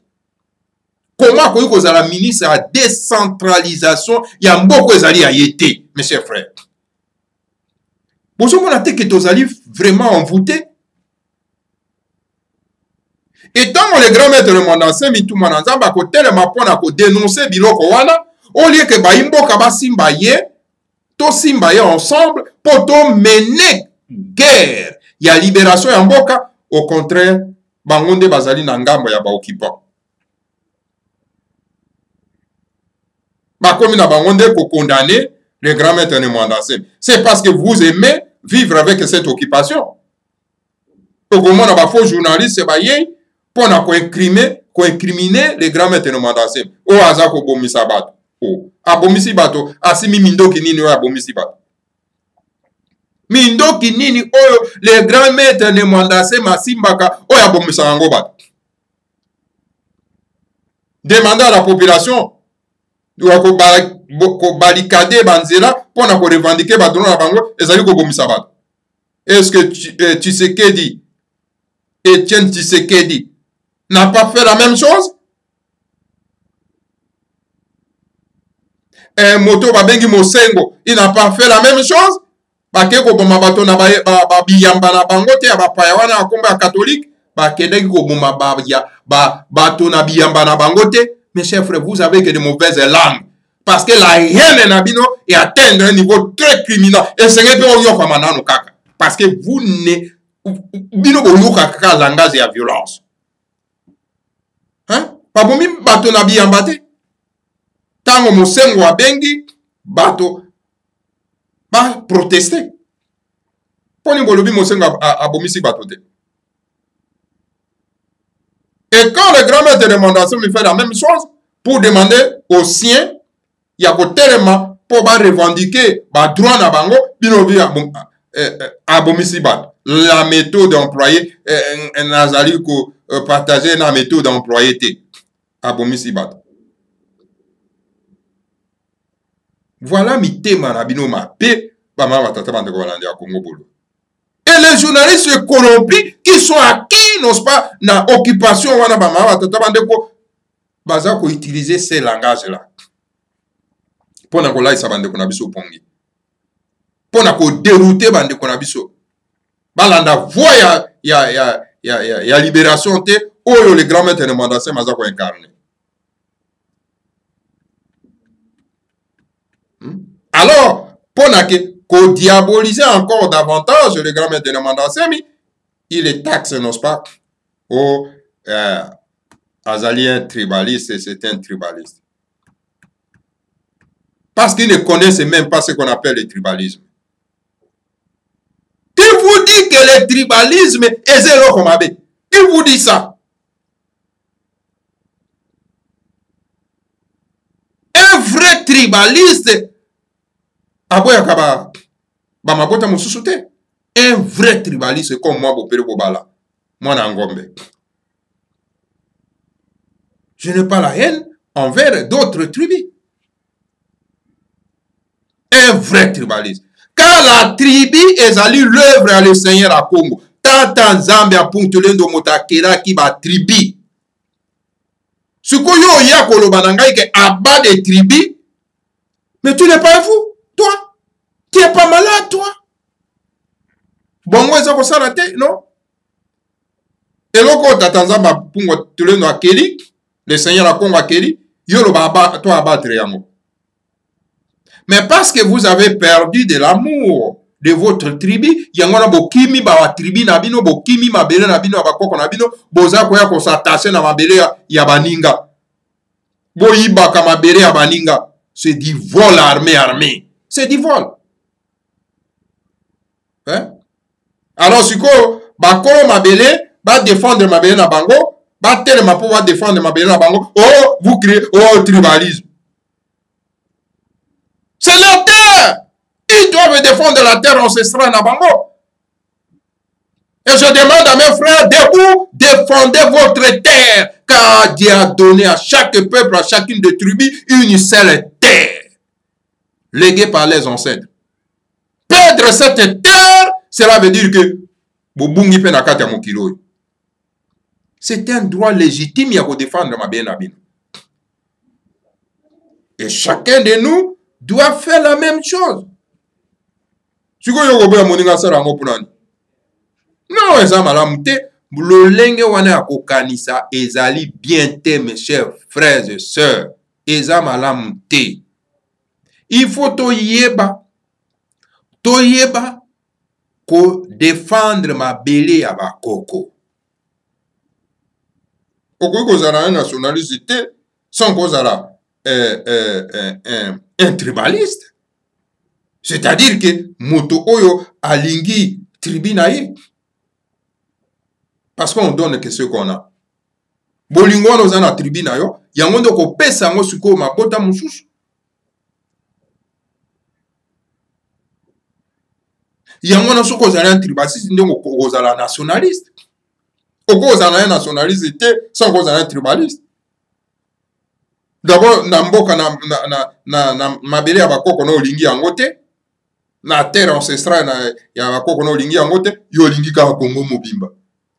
Comment vous avez la ministre à décentralisation Yamboko ezali a été, mes chers frères. Vous avez que vous allez vraiment envoûter. Et tant que les grands maîtres de mon ancien mitou mananzamba ko telema pona ko dénoncer biloko wana au lieu que baimbo kaba simbaye to simbaye ensemble pour to mener guerre ya libération ya mboka, au contraire bangonde bazali na ngambo ya ba occupant. Bakomi na bangonde ko condamner les grands maîtres de Mwandasem. C'est parce que vous aimez vivre avec cette occupation. Comment on a faux journaliste pour incriminer les grands maîtres de Mwandasem. O azako bomisa bato. O abomisi bato asimi mindoki nini o abomisi bato. Mindoki nini oyo les grands maîtres de Mwandasem asimbaka o abomisa yango bato. Demandez à la population ko barricade banzela pour na ko revendiquer badron na bango ezali ko bomisa bato. Est-ce que Tshisekedi, Etienne Tshisekedi n'a pas fait la même chose? Moto babengi Mosengo, il n'a pas fait la même chose? Bake ko boma bato na ba biyamba na bango te ba paya wana akomba catholique, ba kedeki ko boma bato na biyamba na bango te. Mes chers frères, vous avez que de mauvaises langues. Parce que la haine nabino est atteindre un niveau très criminel. Et ce n'est pas parce que vous ne bino kaka langage et violence. Hein? Pas bon bato na biyambate. Tango Mosengo abengi bato ba protester. Poni bolobi Mosengo abomisi bato te. Et quand le grand maître de Mwandasem lui fait la même chose pour demander aux siens, il y a tellement pour revendiquer droit na bango, binobi abomisi bat. La méthode employée, nazali ko partager la méthode employée te abomisi bat. Voilà mi tema na bino ma pe ba ma batata bande ko balandi ya Congo bolo. Et les journalistes corrompus qui sont acquis, n'osent pas, na occupation, wana ba ma batata bande ko baza ko utiliser ces langages-là. Pour na ko laisa bande ko na biso pongi. Pour na ko dérouter bande ko na biso. Balanda voix ya libération te oyo le grand maître de Mwandasem maza ko incarner. Alors, pour qu'on diabolise encore davantage le grand maître de Mwandasem, il est taxe, n'est-ce pas? Oh, Azali un tribaliste, c'est un tribaliste. Parce qu'ils ne connaissent même pas ce qu'on appelle le tribalisme. Qui vous dit que le tribalisme est zéro comme abbé? Qui vous dit ça? Un vrai tribaliste, un vrai tribaliste comme moi, Bopere Bobala, moi Nangombe. Je n'ai pas la haine envers d'autres tribus. Un vrai tribaliste. Car la tribu est allée l'œuvre à le Seigneur à Congo. Tant en Zambie à Puntelendo Motakera qui va tribu. Ce que yo ya kolobananga que abat des tribus, mais tu n'es pas fou. Toi, tu n'es pas malade, toi. Bongo eza kosala te, non? Eloko tatanzamba pungo tulendo akeli, le Seigneur a Congo akeli, yolo ba toi abattre yango. Mais parce que vous avez perdu de l'amour de votre tribu, yangona bokimi ba tribu na bino, bokimi mabele na bino, bakoko na bino, boza koya ko s'attacher na mabele ya baninga. Boyiba ka mabele ya baninga. C'est du vol armé. C'est du vol. Hein? Alors, si ko bakolo mabele, ba défendre mabele na bango, ba telema pour va défendre mabele na bango. Oh, vous criez, oh, tribalisme. C'est leur terre. Ils doivent défendre la terre ancestrale na bango. Et je demande à mes frères, debout, défendez votre terre. Car Dieu a donné à chaque peuple, à chacune des tribus, une seule terre. Léguée par les ancêtres. Perdre cette terre, cela veut dire que c'est un droit légitime à défendre ma bien. Et chacun de nous doit faire la même chose. Non, eza malamu te. Lolenge wana ya kokanisa ezali bien te, mes chers frères et sœurs. Eza malamu te. Il faut toyeba ko défendre ma belé ya bakoko. Okoki kozala un nationaliste te sans kozala un tribaliste. C'est-à-dire que moto oyo alingi tribinaye. Parce qu'on donne que ce qu'on a. Bolingo wana oza na tribuna yo, yango ndo kopesa yango sikoyo mabota mosusu. Yango na soko ozala un tribaliste ndenge ozala nationaliste. Oko ozala un nationaliste te, sans ozala un tribaliste. D'abord na mboka na mabele ya bakoko na olingi yango te, na terre ancestrale ya bakoko na olingi yango te, yo olingi kaka Congo mobimba.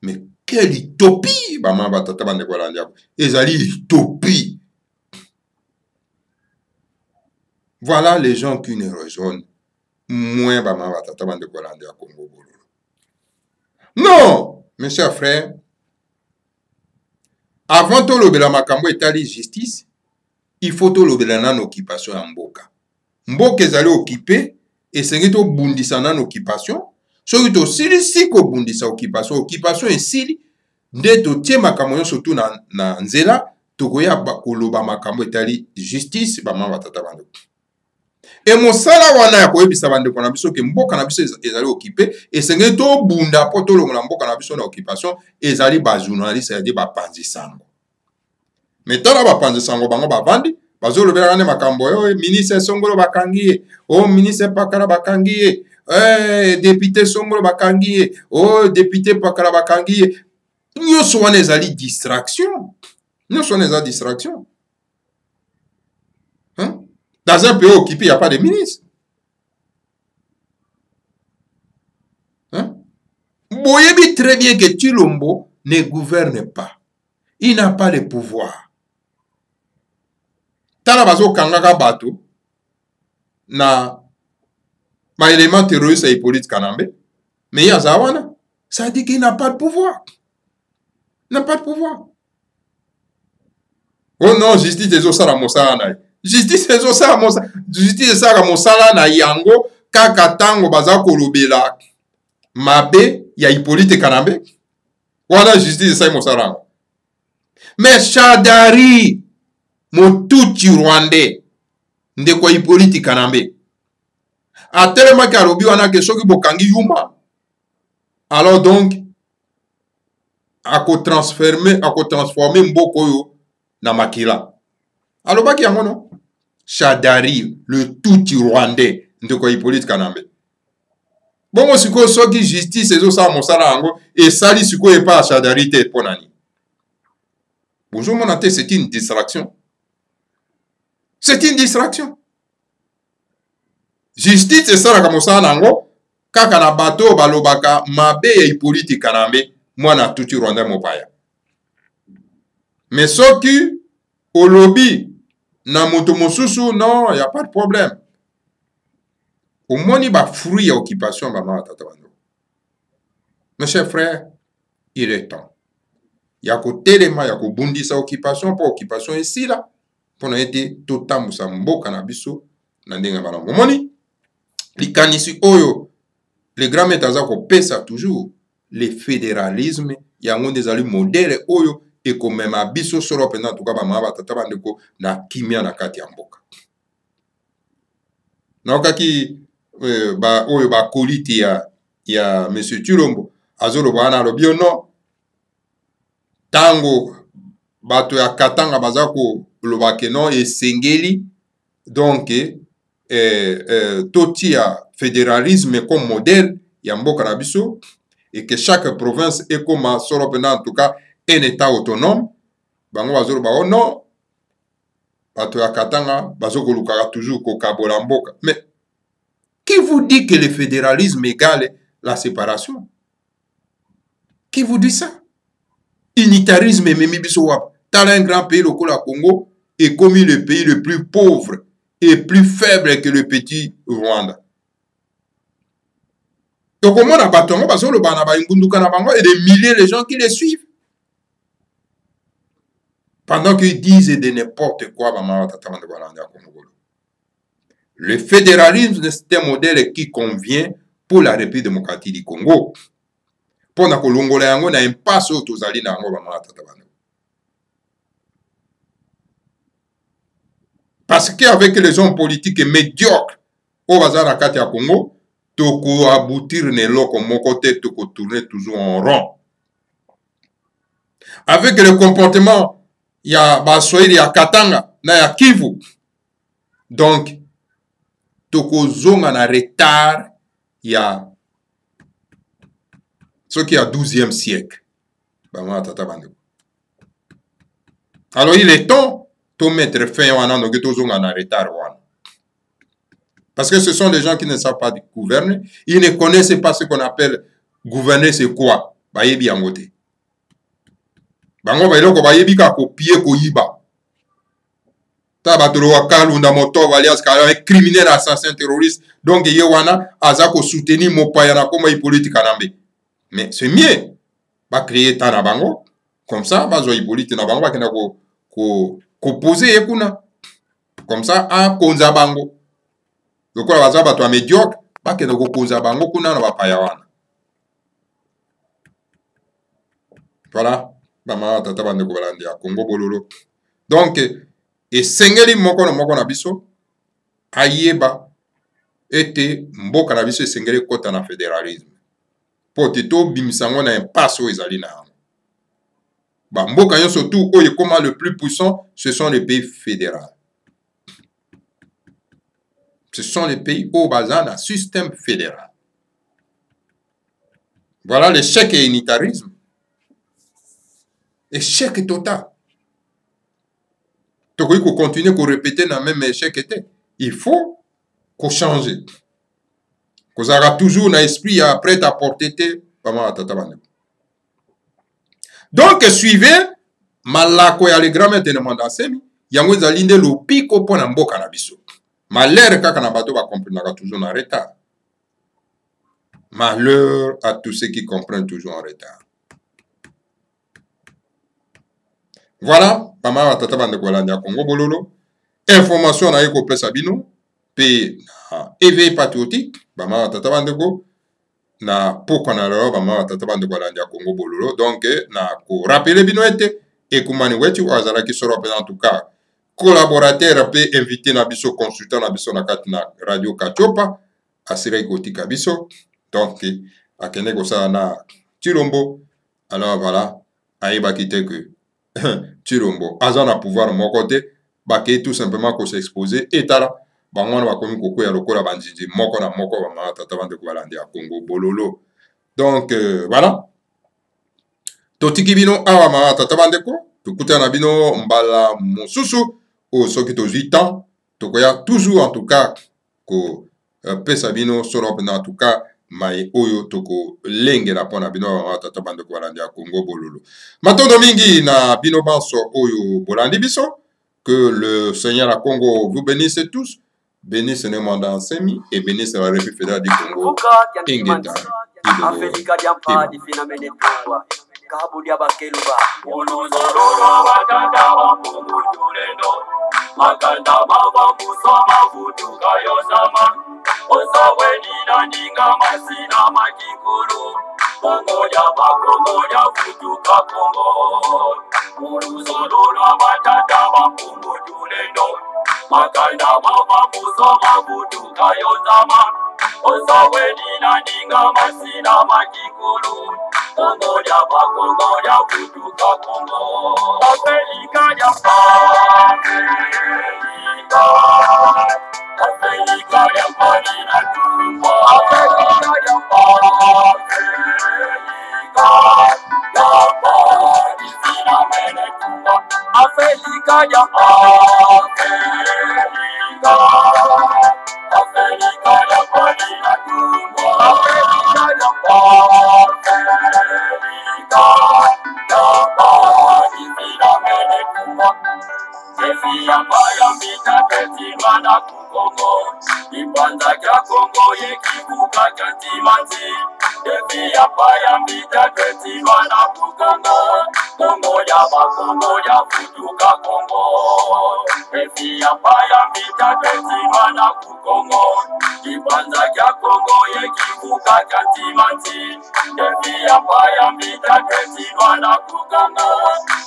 Mais quelle utopie, bama batata bande kwa landiako. Ezali utopie. Voilà les gens qui ne rejoignent moins bama batata bande kwa landiako Congo. Non, mes chers frères, avant to lobela makambo etali justice, il faut to lobela na occupation ya mboka. Mboka ezali occupé et sengi to bundisa na occupation. Soki to sili siko bundisa occupation esili nde to tie makambo nyonso tu na nzela tokoya koloba makambo etali justice bama batata bande. Et mosala wana ya koyebisa bandeko na biso ke mboka na biso ezali occupé esengeli to bunda po tolongola mboka na biso na occupation ezali ba journaliste ya ba panzi sango. Mais tala ba panzi sango bango bavandi bazolobela ne makambo yo ministre Songolo bakangi ye, o ministre Pakala bakangi ye, député Songolo bakangi ye, o député Pakala bakangi ye. Nyonso wana ezali distraction. Nyonso wana ezali distraction. Hein? Dans un pays occupé, il n'y a pas de ministre. Hein? Boyebi très bien que Tshilombo ne gouverne pas. Il n'a pas le pouvoir. Tala bazo kangaka bato na ma élément terroriste et Hippolyte Kanambe. Mais Yazawana, ça dit qu'il n'a pas de pouvoir. Il n'a pas de pouvoir. Oh non, justice des osara mosala. Justice des osara mosala. Justice des osara mosala na yango kaka tango baza kolobela mabe ya Hippolyte Kanambe. Voilà justice des osara mosala. Mais Shadari Motuti Rwandais ndeko Hippolyte Kanambe atelema ki alobi wana ke soki bokangi yuma alors donc ako transformer mboko oyo na makila alobaki yango no Shadari le Tutsi Rwandais ndeko Hippolyte Kanambe bongo sikoyo soki justice ezosala mosala yango esali sikoyo epa Shadari te mpo nani bozomona te c'est une distraction. C'est une distraction. Justice esalaka mosala nango kaka na bato balobaka mabe ya Hippolyte Kanambe mwana Tutsi Rwanda mopaya. Mais soki olobi na moto mosusu non, y a pas de problème. Omoni ba fruit ya occupation ba mama tata bando. Mes chers frères, il est temps. Ya ko telema ya ko bundisa occupation pour occupation ici là. Pona ete totambusa mboka na biso na ndenge bana momoni likanisi oyo le grand maître aza kopesa toujours le fédéralisme yango ndezali modèle oyo ekomema biso solo pena tuka ba mama batata bandeko na kimia na kati ya mboka na okaki ba oyo ba koliti ya monsieur Tshilombo azolo bana lobio no tango bato ya Katanga baza ko lobake non esengeli donc totia fédéralisme comme modèle ya mboka na biso et que chaque province est comme solo pena en tout cas un état autonome bango bazolo ba oh non bato ya Katanga bazo ko lukaka toujours ko kabola mboka. Mais qui vous dit que le fédéralisme égale la séparation? Qui vous dit ça? Unitarisme memi biso wap. Tala un grand pays, le Congo, est commis le pays le plus pauvre et plus faible que le petit Rwanda. Donc, comment on a battu et des milliers de gens qui les suivent. Pendant qu'ils disent de n'importe quoi, le fédéralisme, c'est un modèle qui convient pour la République démocratique du Congo. Pour la Colongola, on a un passe au Tozali. Parce qu'avec les hommes politiques médiocres, au bazar à Katia Congo, toko aboutir ne loko mon côté, toko tourner toujours en rond. Avec le comportement, il y a Baswahili, il y a Katanga, il y a Kivu. Donc, toko zonga na retard, il y a ce qui est au 12e siècle. Alors, il est temps de mettre fin à un retard. Parce que ce sont des gens qui ne savent pas gouverner. Ils ne connaissent pas ce qu'on appelle gouverner, c'est quoi? Bayebi en côté. Bango bayelo bayebi ka copier ko yiba. Tabatolo wakalunda moto alias criminel, assassin, terroriste. Donc yewana azako soutenir mon payana comme il politique anambe. Mais c'est mieux. Ba créer tana bango comme ça bazo politique na bango bakena ko poser ekuna. Comme ça a konza bango. Lokola baza bato médiocre bakena ko konza bango kuna na bapaya wana. Voilà. Bama tata bande ko balandi ya Congo bololo. Donc et sengeli moko na biso ayeba ete mboka na biso sengeli kota na fédéralisme. Potito bimisango na impasse ezali na. Ba mboka yo surtout oyo comment le plus puissant, ce sont les pays fédéraux. Ce sont les pays au bazar d'un système fédéral. Voilà l'échec et unitarisme. Échec total. Donc, il faut continuer à répéter dans le même échec. Il faut qu'on change. Qu'on aura toujours un esprit prêt à porter. Donc, suivez, malako ya le grand maître de Mandasemi, yango zalinde le pico pour n'amboka na biso. Malheur kaka na bato ba comprendre toujours en retard. Malheur à tous ceux qui comprennent toujours en retard. Voilà, pama tata bande kolanda Congo bololo. Information na yeko pesa bino pe éveil patriotique, pama tata bande ko na poko na lo pama tata bande kolanda Congo bololo. Donc na ko rappeler bino ete et kumani wetu azala ki soro en tout cas collaborateur pe invité na biso consultant na biso na kat na radio Kachopa asira ikotika biso. Donc akene ko sa na Chilombo. Alors voilà, ayeba kite que Chilombo azana pouvoir mon côté bake tout simplement ko s'exposer et tala bangwana bakomi koko ya lokola banjiji moko na moko ba ma tata bande ko balandi ya Congo bololo. Donc voilà, totiki bino awa ma tata bande ko tukuta na bino mbala mosusu o soki to 8 ans tokoya toujours en tout cas ko pesa bino solo en tout cas mai oyo toko lenge na pona bino tata bande ko balandi ya Congo bololo. Matondo mingi na bino banso oyo bolandi biso. Que le Seigneur à Congo vous bénisse tous, bénisse le monde en semi et bénisse la République fédérale du Congo. Ingeta. Makanda mama musoma futuka yosama Osawe nina ninga masina makikulu Kongo ya futuka Kongo Uruzolula matata bapungu tulendo Makanda mama musoma futuka yosama Osawe nina ninga masina makikulu Kongo ya futuka Kongo Afrika ya Afrika ya pani na tumbo Afrika ya pani sina mene tumbo Afrika ya Afrika ya pani na tumbo Afrika ya pani sina mene tumbo Efi ya paya mita peti mana kukongo Ipanza kya Kongo ye kibuka kya timanti Efi ya paya mita peti mana kukongo Kongo ya futuka Kongo Efi ya paya mita peti mana kukongo Ipanza kya Kongo ye kibuka kya timanti Efi ya paya mita peti mana kukongo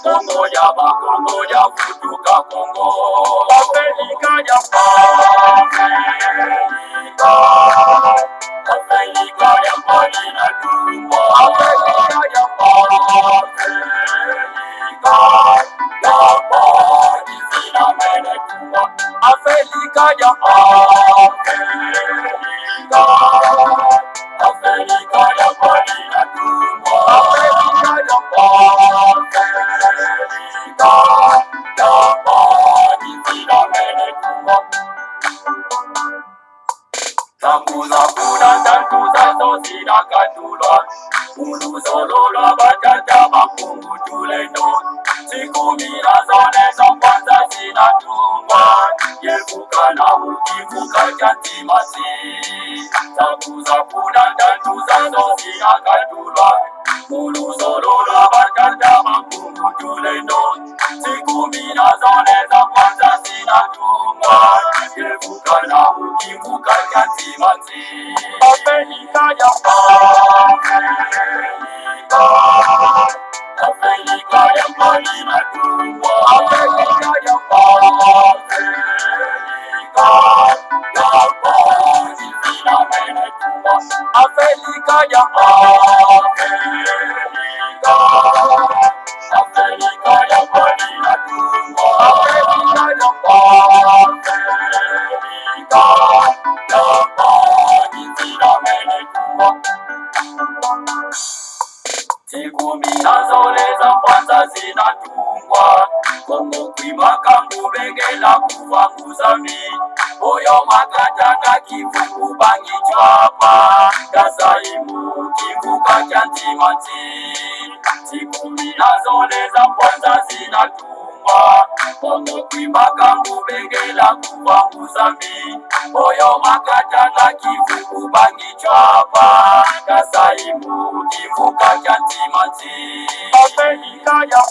Kongo ya futuka Kongo Afrika ya Afrika ya mbali na tumbo, Afrika ya Afrika ya Tambuza kuna tantuza sosina katulwa Uluzolola batata makungu tuleno Siku mira zone za kwanza zinatumwa Yevuka na ukivuka chantimasi Tambuza kuna tantuza sosina katulwa Uluzolola batata makungu tuleno Siku mira zone za kwanza zinatumwa Yevuka na ukivuka chantimasi Afrika ya Afrika ya mbali na tumbo, Afrika ya Afrika ya mbali na tumbo, Afrika Siku minazoleza kwanza zinatungwa Kongo kwimaka ngubengela kuvanguza mi Oyo makatanga kivuku bangi chwapa Kasaimu kivuka chantimanti Siku minazoleza kwanza zinatungwa Kongo kwimaka ngubengela kuvanguza mi Oyo makatanga kivuku bangi chwapa Kasaimu kivuka chantimanti Afrika ya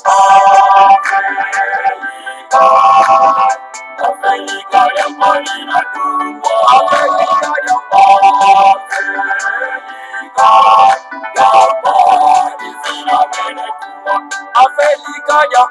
Afrika ya mbali na tumbo, Afrika ya Afrika ya